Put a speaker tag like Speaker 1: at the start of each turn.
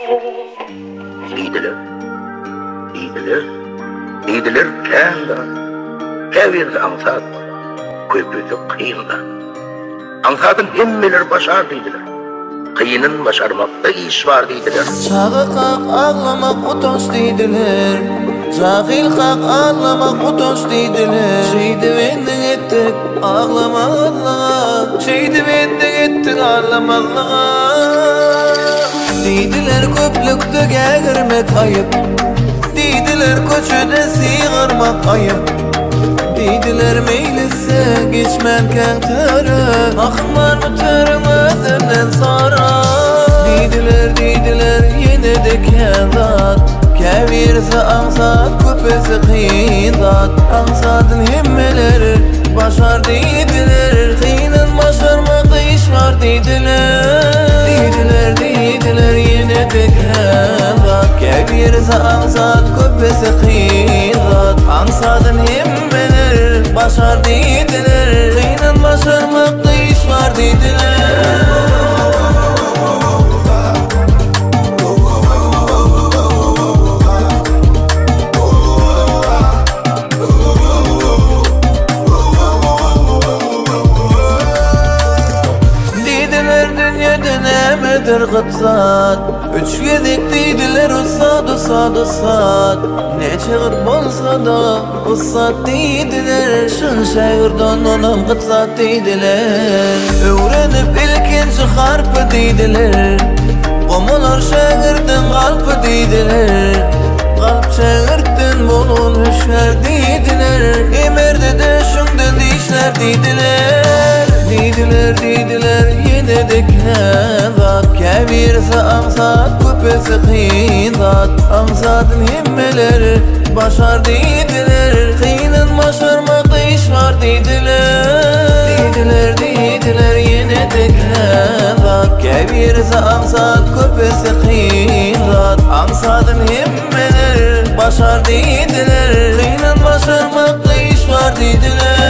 Speaker 1: İyidiler. İyidiler. İyidiler kâında. Kâvirde ansat. Köpüzü kıyında. Ansatın hemmeler başar deydiler. Kıyının başarmakta iş var deydiler.
Speaker 2: Çağı kalk ağlamak utanç deydiler. Cahil kalk ağlamak utanç deydiler. Şeydi benden ettik ağlamakla. Şeydi benden ettik ağlamakla. Deydiler köplükte gagirmek ayıp. Deydiler köçüde sığırmak ayıp. Deydiler meylise geçmenken törü. Akmar mı törüm özümden sonra. Deydiler yine de kezat. Kevirse ansat köpesi kıydat. Ansatın himmeleri başar deydiler. Kıyının başarmakta iş var deydiler. Deydiler yine de kezat. Kevirse ansat köpesi kıydat. Ansatın himmeleri başar deydiler. Kıyının başarmakta iş var deydiler. Gıtsat üç gedik deydiler usat. Ne çığır bolsa da usat deydiler. Şun şehirden onam gıtsat deydiler. Öğrenip ilkinci harpı deydiler. Qomular şehirden kalpı deydiler. Kalp şehirden bolun hüşer deydiler. Emerde de şundan dişler deydiler. Deydiler yine de kezat. Kevirse ansat köpesi kıydat. Ansatın himmeleri başar deydiler. Kıyının başarmakta iş var deydiler. Deydiler yine de kezat. Kevirse ansat köpesi kıydat. Ansatın himmeleri başar deydiler. Kıyının başarmakta iş var deydiler.